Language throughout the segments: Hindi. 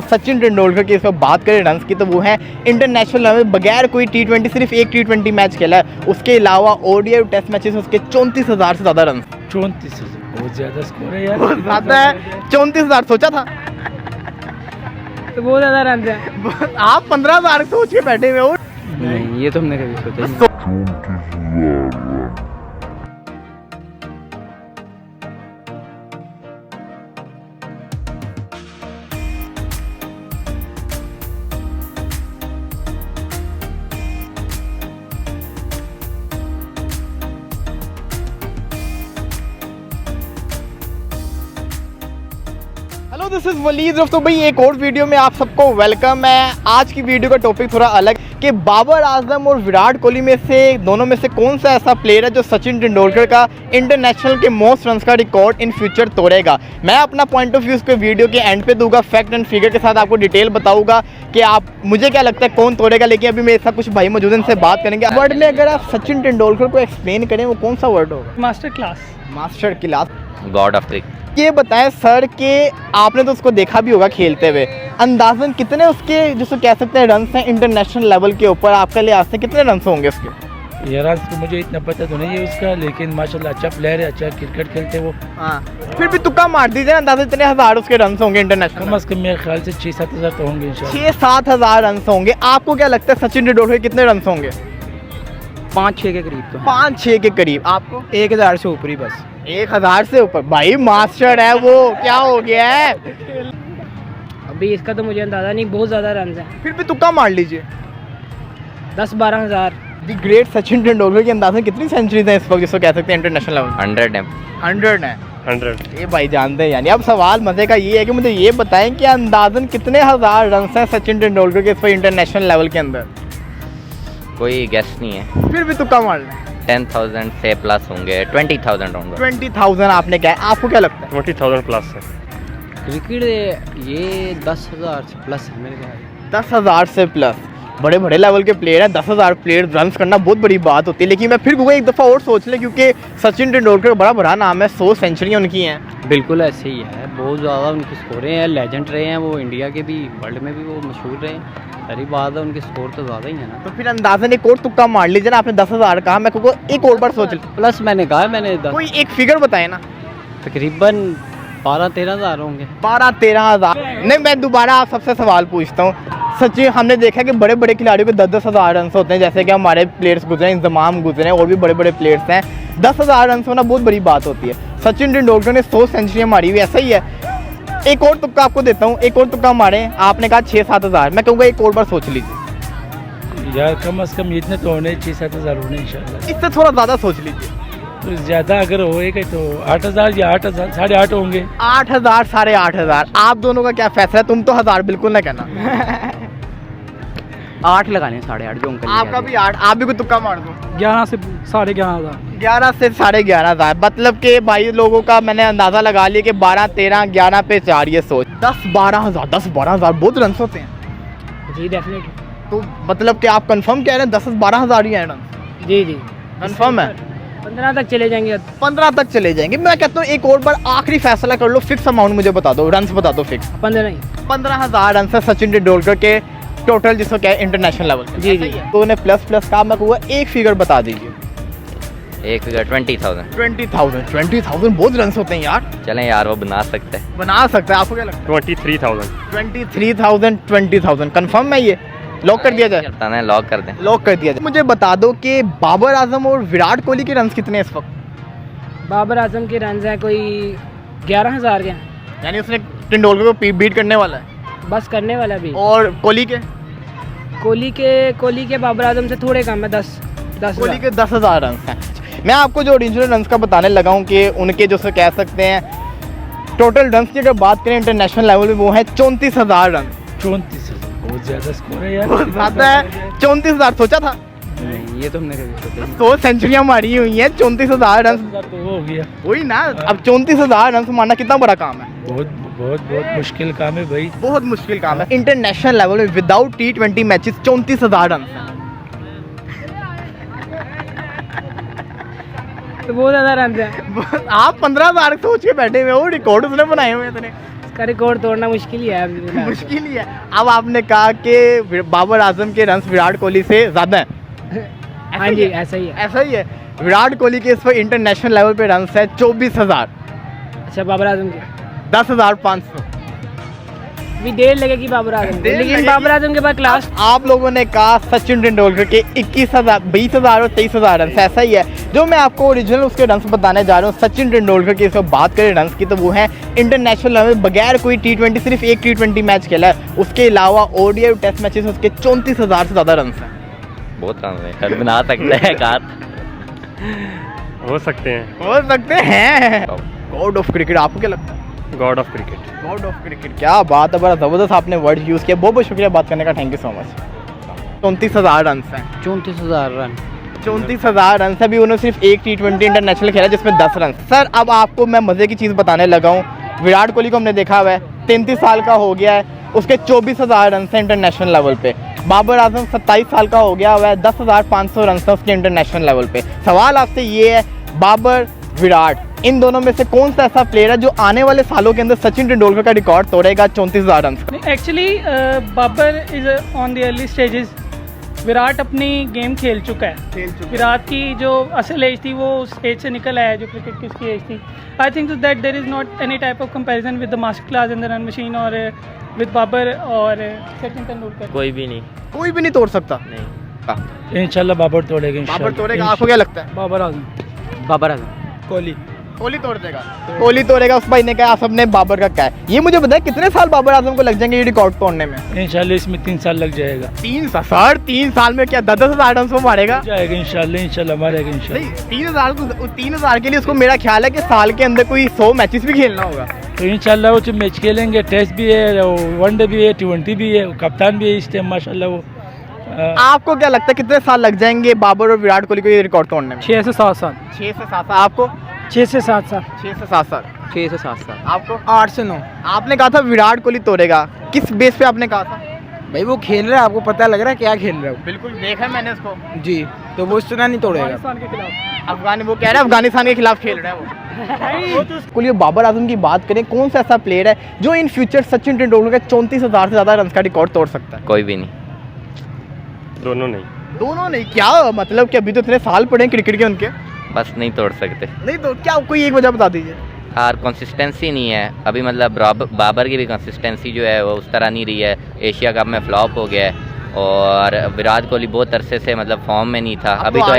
सचिन तेंदुलकर की इस वक्त बात करें रन्स की तो वो है इंटरनेशनल लेवल बगैर कोई T20 सिर्फ एक T20 मैच खेला है, उसके अलावा ओडीआई टैस्ट मैचेस उसके 34,000 से ज़्यादा रन। 34 बहुत ज़्यादा स्कोर है यार, बहुत ज़्यादा है। 34,000 सोचा था तो बहुत ज़्यादा रन है। आप 15,000 सोच के बैठे हुए हो। नहीं, ये तो हमने कभी सोचा नहीं। Hello this is Waleed Rauf. तो भाई एक और वीडियो में आप सबको वेलकम है। आज की वीडियो का टॉपिक थोड़ा अलग कि बाबर आजम और विराट कोहली में से दोनों में से कौन सा ऐसा प्लेयर है जो सचिन तेंदुलकर का इंटरनेशनल के मोस्ट रन्स का रिकॉर्ड इन फ्यूचर तोड़ेगा। मैं अपना पॉइंट ऑफ व्यू इसको वीडियो के एंड पे दूंगा, फैक्ट एंड फिगर के साथ आपको डिटेल बताऊंगा कि आप मुझे क्या लगता है कौन तोड़ेगा। लेकिन अभी मेरे साथ कुछ भाई मौजूद हैं, इनसे बात करेंगे। वर्ड में अगर आप सचिन तेंदुलकर को एक्सप्लेन करें वो कौन सा वर्ड होगा? Master class. Master class, God of cricket. ये बताएं सर कि आपने तो उसको देखा भी होगा खेलते हुए, अंदाजन कितने उसके जिसको कह सकते हैं रन्स हैं इंटरनेशनल लेवल के ऊपर आपके लिहाज से कितने रन्स होंगे उसके? यार तो मुझे इतना पता तो नहीं है उसका, लेकिन माशाल्लाह अच्छा प्लेयर है, अच्छा क्रिकेट खेलते वो। हाँ, फिर भी तुक्का मार दीजिए, अंदाजा इतने हजार उसके रन्स होंगे कम इंटरनेशनल? अज कम मेरे ख्याल से 6-7 हज़ार तो होंगे इंशाल्लाह। 6-7 हजार रन्स होंगे। आपको क्या लगता है सचिन तेंदुलकर के कितने रन्स होंगे? 5-6 के करीब तो 5-6 के करीब। आपको? 1000 से ऊपर ही बस। 1000 से ऊपर? भाई मास्टर है वो, क्या हो गया है? अभी इसका तो मुझे अंदाज़ा नहीं, बहुत ज़्यादा रन है। फिर भी तुक्का मार लीजिए। 10-12 हज़ार। द ग्रेट सचिन तेंदुलकर के अंदाजा कितनी सेंचुरीज हैं इस वक्त जिसको कह सकते हैं इंटरनेशनल लेवल? 100 है। 100 है। 100 ये भाई जानते हैं। यानी अब सवाल मजे का ये है कि मुझे ये बताएं कि अंदाजन कितने हजार रन हैं सचिन तेंदुलकर के इस पर इंटरनेशनल लेवल के अंदर? कोई गेस नहीं है। फिर भी तुक्का मार लें। 10,000 से प्लस होंगे, 20,000 होंगे। 20,000 आपने क्या है? आपको क्या लगता है? 20,000 प्लस है। क्रिकेट ये 10,000 से प्लस है मेरे ख्याल। 10,000 से प्लस बड़े बड़े लेवल के प्लेयर हैं। 10,000 प्लेयर रन करना बहुत बड़ी बात होती है। लेकिन मैं फिर कहूँगा एक दफ़ा और सोच लें, क्योंकि सचिन तेंदुलकर बड़ा बड़ा नाम है, 100 सेंचुरियाँ उनकी हैं। बिल्कुल ऐसे ही है, बहुत ज़्यादा उनके स्कोरें हैं, लेजेंड रहे हैं वो, इंडिया के भी वर्ल्ड में भी वो मशहूर रहे हैं। सारी बात है, उनके स्कोर तो ज़्यादा ही है ना। तो फिर अंदाजन एक और तुक्का मार लीजिए ना। आपने 10,000 कहा, मैं कहूँगा एक और बार सोच लें। प्लस मैंने कहा, मैंने कोई एक फिगर बताए ना। तकरीबन 12-13 हज़ार होंगे। 12-13 हज़ार? नहीं, मैं दोबारा आप सबसे सवाल पूछता हूँ। सचिन, हमने देखा कि बड़े बड़े खिलाड़ियों के 10-10 हज़ार रन होते हैं, जैसे कि हमारे प्लेयर्स गुजरे, इंतजाम गुजरे, और भी बड़े बड़े प्लेयर्स हैं। 10,000 रन होना बहुत बड़ी बात होती है। सचिन तेंदुलकर ने 100 सेंचुरियाँ मारी हुई, ऐसा ही है। एक और तुक्का आपको देता हूँ, एक और तुक्का मारे। आपने कहा 6-7 हज़ार, मैं कहूँगा एक और बार सोच लीजिए। यार कम अज कम इतने तो होने, 6-7 हज़ार होने इंशाल्लाह। इससे थोड़ा ज़्यादा सोच लीजिए। तो ज़्यादा अगर होएगा तो 8,000 या 8,000, 8,500 होंगे। 8,000, 8,500। आप दोनों का क्या फैसला है? तुम तो 1000 बिल्कुल ना कहना। 8 लगाने, 8.5 जो अंकल। आपका भी 8? आप भी कोई तुक्का मार दो। 11 से 11,500। 11 से 11,500। मतलब कि भाई लोगों का मैंने अंदाज़ा लगा लिया कि 12, 13, 11 पे 4, ये सोच 10-12 हज़ार। 10-12 हज़ार बहुत रन होते हैं। जी डेफिनेटली। तो मतलब कि आप कंफर्म कह रहे हैं 10-12 हज़ार ही हैं रन? जी जी कंफर्म है? 15 तक चले जाएंगे। 15 तक चले जाएंगे। मैं कहता हूँ एक और बार आखिरी फैसला कर लो, फिक्स अमाउंट मुझे बता दो, रन बता दो फिक्स। 15 नहीं। 15,000 रन है सचिन तेंदुलकर के टोटल, जिसको क्या है इंटरनेशनल लेवल। जी जी। तो उन्हें प्लस प्लस का मैं कहूँगा एक फिगर बता दीजिए। एक फिगर 20,000। 20,000 बहुत रन होते हैं यार। चलें यार, वो बना सकते हैं। बना सकते हैं। आपको क्या लगता है? 23,000। 23,000, 20,000 कंफर्म है? ये लॉक कर दिया जाए? करता है, लॉक कर दें। लॉक कर दिया जाए। मुझे बता दो कि बाबर आजम और विराट कोहली के रन कितने हैं इस वक्त? बाबर आजम के रन हैं कोई 11,000 के। यानी उसने तेंदुलकर को बीट करने वाला है। बस करने वाला भी। और कोहली के? कोहली के बाबर आजम से थोड़े कम है, 10 कोहली के 10,000 रन हैं। मैं आपको जो ओरिजिनल रन का बताने लगा हूँ कि उनके जो से कह सकते हैं टोटल रन की अगर बात करें इंटरनेशनल लेवल पे वो है 34,000 रन। 34 बहुत ज़्यादा स्कोर है यार। बहुत ज़्यादा है। 34,000 सोचा था? नहीं, ये तो हमने कभी सोचा नहीं। 100 सेंचुरियाँ मारी हुई हैं, 34,000 रन। तो वो हो गया। वही ना, अब 34,000 रन मारना कितना बड़ा काम है। बहुत बहुत बहुत मुश्किल काम है भाई, बहुत मुश्किल काम है। इंटरनेशनल लेवल में विदाउट T20 मैचेस 34,000 रन। तो बहुत ज़्यादा रन है। आप 15,000 सोच के बैठे हुए हो, रिकॉर्ड उसने बनाए हुए इतने। का रिकॉर्ड तोड़ना मुश्किल ही है अभी। मुश्किल ही है। अब आपने कहा कि बाबर आजम के रन विराट कोहली से ज़्यादा हैं। हाँ जी, ऐसा ही है। ऐसा ही है। विराट कोहली के इस पर इंटरनेशनल लेवल पे रन है 24,000। अच्छा, बाबर आजम के 10,500। अभी देर लगेगी बाबर आजम को, देर लेकिन लगेगी। बाबर आजम के बाद क्लास आप लोगों ने कहा सचिन तेंदुलकर के 21,000, 20,000 और 23,000 रन। ऐसा ही है। जो मैं आपको ओरिजिनल उसके रन बताने जा रहा हूँ सचिन तेंदुलकर की, इसमें बात करें रन की तो वो है इंटरनेशनल लेवल बगैर कोई T20, सिर्फ एक T20 मैच खेला है। उसके अलावा ODI और टेस्ट मैचेस उसके 34,000 से ज़्यादा रन हैं। बहुत रन है, हद बना सकते हैं कार। हो सकते हैं। गॉड ऑफ क्रिकेट आपको क्या लगता है? God of cricket. God of cricket, क्या बात है, बड़ा ज़बरदस्त आपने वर्ड यूज़ किया। बहुत बहुत शुक्रिया बात करने का, thank you so much. 34,000 run हैं। 34,000 रन। 34,000 रन से भी उन्होंने सिर्फ एक T20 इंटरनेशनल खेला जिसमें 10 रन। सर अब आपको मैं मज़े की चीज़ बताने लगा हूँ। विराट कोहली को हमने देखा हुआ है 33 साल का हो गया है, उसके 24,000 रन हैं इंटरनेशनल लेवल पे। बाबर आजम 27 साल का हो गया हुआ है, 10,500 रन हैं उसके इंटरनेशनल लेवल पे। सवाल आपसे ये है, बाबर विराट इन दोनों में से कौन सा ऐसा प्लेयर है जो आने वाले सालों के अंदर सचिन तेंदुलकर का रिकॉर्ड तोड़ेगा 34,000 रन का? Actually Babar is on the early stages. Virat अपनी गेम खेल चुका है। विराट की जो असल एज थी वो उस एज से निकल आया जो क्रिकेट की उसकी एज थी। I think that there is not any type of comparison with the master class in the run machine और विद बाबर और सचिन तेंदुलकर। कोई भी नहीं। कोई भी नहीं तोड़ सकता। नहीं। इंशाल्लाह बाबर तोड़ेगा। बाबर तोड़ेगा। आपको क्या लगता है? बाबर आजम। बाबर आजम। कोहली। कोहली तोड़ देगा। कोहली तोड़ेगा। उस भाई ने कहा, आप सबने बाबर का क्या है। ये मुझे बताया कितने साल बाबर आजम को लग जाएंगे ये रिकॉर्ड तोड़ने में? इंशाल्लाह इसमें 3 साल लग जाएगा। 3 साल? सर 3 साल में क्या 10,000 रन वो मारेगा? जाएगा इंशाल्लाह मारेगा इंशाल्लाह। नहीं, 3,000 के लिए उसको मेरा ख्याल है कि साल के अंदर कोई 100 मैचेस भी खेलना होगा। तो इंशाल्लाह वो जो मैच खेलेंगे, टेस्ट भी है, वनडे भी है, T20 भी है, कप्तान भी है इस टाइम माशाल्लाह वो। आपको क्या लगता है कितने साल लग जाएंगे बाबर और विराट कोहली को ये रिकॉर्ड तोड़ने में? 6 से 7 साल। 6 से 7 साल। आपको? 6 से 7 साल। 6 से 7 साल। 6 से 7 साल। आपको? 8 से 9। आपने कहा था विराट कोहली तोड़ेगा, किस बेस पे आपने कहा था? भाई वो खेल रहा है, आपको पता लग रहा है क्या खेल रहा है बिल्कुल देखा है मैंने उसको जी, तो वो इस तरह नहीं तोड़ेगा। पाकिस्तान के खिलाफ। वो कह रहा है अफगानिस्तान के खिलाफ खेल रहा है वो। कोहली बाबर आजम की बात करें, कौन सा ऐसा प्लेयर है जो इन फ्यूचर सचिन तेंदुलकर का 34,000 से ज़्यादा रन का रिकॉर्ड तोड़ सकता है? कोई भी नहीं। दोनों नहीं। दोनों नहीं? क्या मतलब कि अभी तो इतने साल पड़े हैं क्रिकेट के उनके। बस नहीं तोड़ सकते नहीं तो क्या, कोई एक वजह बता दीजिए। और कंसिस्टेंसी नहीं है अभी, मतलब बाबर की भी कंसिस्टेंसी जो है वो उस तरह नहीं रही है। एशिया कप में फ्लॉप हो गया है और विराट कोहली बहुत अरसे से मतलब फॉर्म में नहीं था। अभी तो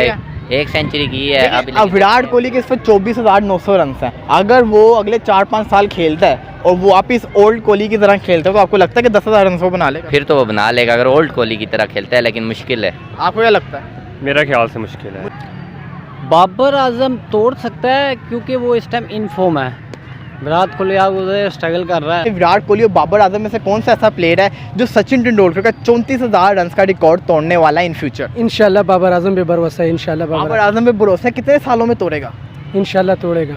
एक सेंचुरी की है अभी। अब विराट कोहली के इस पर 24,900 रन हैं। अगर वो अगले 4-5 साल खेलता है और वो वापिस ओल्ड कोहली की तरह खेलता है तो आपको लगता है कि 10,000 रन वो बना लेगा? फिर तो वो बना लेगा अगर ओल्ड कोहली की तरह खेलता है, लेकिन मुश्किल है। आपको क्या लगता है? मेरा ख्याल से मुश्किल है। बाबर आजम तोड़ सकता है क्योंकि वो इस टाइम इन फॉर्म है। विराट कोहली आप उधर स्ट्रगल कर रहा है। विराट कोहली और बाबर आजम में से कौन सा ऐसा प्लेयर है जो सचिन तेंदुलकर का 34,000 रन का रिकॉर्ड तोड़ने वाला है इन फ्यूचर? इंशाल्लाह बाबर आजम पे भरोसा है। इंशाल्लाह बाबर आजम पे भरोसा है। कितने सालों में तोड़ेगा? इंशाल्लाह तोड़ेगा।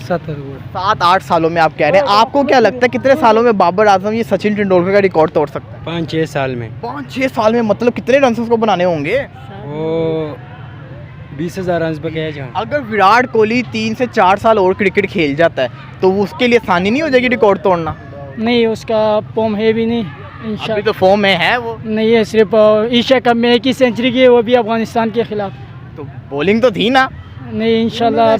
7-8 सालों में आप कह रहे हैं। आपको क्या लगता है कितने सालों में बाबर आजम ये सचिन तेंदुलकर का रिकॉर्ड तोड़ सकता है? 5-6 साल में। 5-6 साल में? मतलब कितने रन उसको बनाने होंगे? वो 20,000 रन पे गया जहाँ। अगर विराट कोहली 3 से 4 साल और क्रिकेट खेल जाता है तो उसके लिए आसानी नहीं हो जाएगी रिकॉर्ड तोड़ना? नहीं, उसका फॉर्म है भी नहीं। अभी तो फॉर्म में है वो। नहीं है, सिर्फ एशिया कप में 1 ही सेंचुरी की है, वो भी अफगानिस्तान के खिलाफ। तो बॉलिंग तो थी ना? नहीं, इंशाल्लाह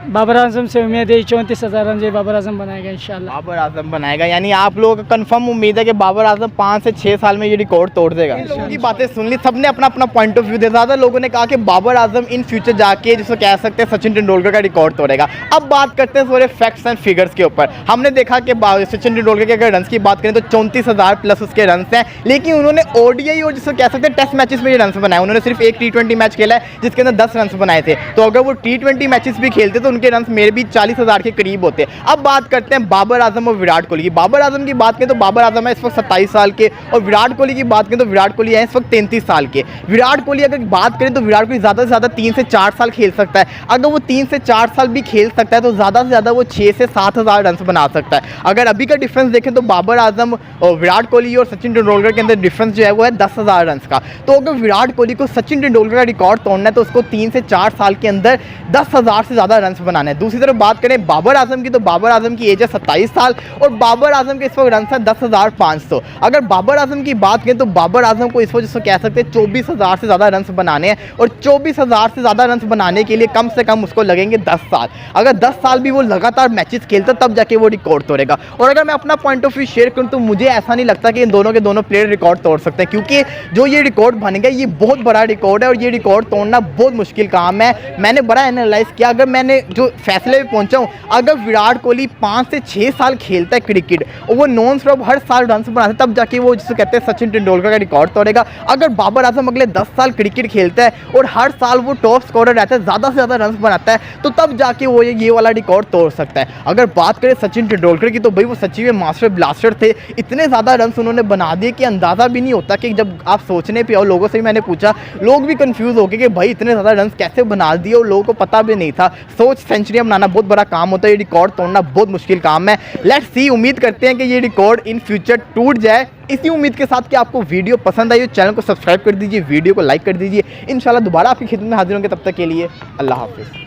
बाबर आजम से उम्मीद है 34,000 रन जो बाबर आजम बनाएगा इंशाल्लाह। बाबर आजम बनाएगा, यानी आप लोगों का कंफर्म उम्मीद है कि बाबर आजम 5 से 6 साल में ये रिकॉर्ड तोड़ देगा। लोगों की बातें सुन ली, सबने अपना अपना पॉइंट ऑफ व्यू दिया। ज़्यादा लोगों ने कहा कि बाबर आजम इन फ्यूचर जाके जिसको कह सकते हैं सचिन तेंदुलकर का रिकॉर्ड तोड़ेगा। अब बात करते हैं थोड़े फैक्ट्स एंड फिगर्स के ऊपर। हमने देखा कि सचिन तेंदुलकर के अगर रन की बात करें तो 34,000 प्लस उसके रन हैं, लेकिन उन्होंने ODI और जिसको कह सकते हैं टेस्ट मैचेस में ये रन बनाए। उन्होंने सिर्फ एक T20 मैच खेला है जिसके अंदर 10 रन बनाए थे। तो अगर वो T20 मैचेस भी खेलते तो उनके रन मेरे भी 40,000 के करीब होते हैं। अब बात करते हैं बाबर आजम और विराट कोहली की। बाबर आजम की बात करें तो बाबर आजम है इस वक्त 27 साल के और विराट कोहली की बात करें तो विराट कोहली है इस वक्त 33 साल के। विराट कोहली अगर बात करें तो विराट कोहली ज़्यादा से ज़्यादा 3 से 4 साल खेल सकता है। अगर वो 3 से 4 साल भी खेल सकता है तो ज़्यादा से ज़्यादा वो 6 से 7,000 रन बना सकता है। अगर अभी का डिफरेंस देखें तो बाबर आजम और विराट कोहली और सचिन तेंदुलकर के अंदर डिफरेंस जो है वो है 10,000 रन का। तो अगर विराट कोहली को सचिन तेंदुलकर का रिकॉर्ड तोड़ना है तो उसको 3 से 4 साल के अंदर 10,000 से ज़्यादा रन बनाने हैं। दूसरी तरफ बात करें बाबर आजम की, तो बाबर आजम की एज है 27 साल और बाबर आजम के इस वक्त रन है 10,500। अगर बाबर आजम की बात करें तो बाबर आजम को इस वक्त जिसको कह सकते हैं 24,000 से ज़्यादा रन बनाने हैं और 24,000 से ज़्यादा रन बनाने के लिए कम से कम उसको लगेंगे 10 साल। अगर 10 साल भी वो लगातार मैचेस खेलता तब जाके वो रिकॉर्ड तोड़ेगा। और अगर मैं अपना पॉइंट ऑफ व्यू शेयर करूँ तो मुझे ऐसा नहीं लगता कि इन दोनों के दोनों प्लेयर रिकॉर्ड तोड़ सकते हैं, क्योंकि जो ये रिकॉर्ड बनेगा ये बहुत बड़ा रिकॉर्ड है और ये रिकॉर्ड तोड़ना बहुत मुश्किल काम है। मैंने बड़ा एनालाइज किया, अगर मैंने जो फैसले पे पहुंचा हूँ, अगर विराट कोहली 5 से 6 साल खेलता है क्रिकेट और वो नॉन स्टॉप हर साल रन बनाता है तब जाके वो जिसको कहते हैं सचिन तेंदुलकर का रिकॉर्ड तोड़ेगा। अगर बाबर आजम अगले 10 साल क्रिकेट खेलता है और हर साल वो टॉप स्कोरर रहता है, ज़्यादा से ज़्यादा रन बनाता है, तो तब जाके वो ये वाला रिकॉर्ड तोड़ सकता है। अगर बात करें सचिन तेंदुलकर की तो भाई वो सच्ची में मास्टर ब्लास्टर थे। इतने ज़्यादा रन उन्होंने बना दिए कि अंदाज़ा भी नहीं होता कि जब आप सोचने पे आओ, लोगों से भी मैंने पूछा, लोग भी कंफ्यूज हो गए कि भाई इतने ज़्यादा रन कैसे बना दिए और लोगों को पता भी नहीं था। सोच सेंचुरियाँ बनाना बहुत बड़ा काम होता है, ये रिकॉर्ड तोड़ना बहुत मुश्किल काम है। लेट्स सी, उम्मीद करते हैं कि ये रिकॉर्ड इन फ्यूचर टूट जाए। इसी उम्मीद के साथ कि आपको वीडियो पसंद आई हो, चैनल को सब्सक्राइब कर दीजिए, वीडियो को लाइक कर दीजिए। इंशाल्लाह दोबारा आपकी खिदमत में हाजिर होंगे, तब तक के लिए अल्लाह हाफिज़।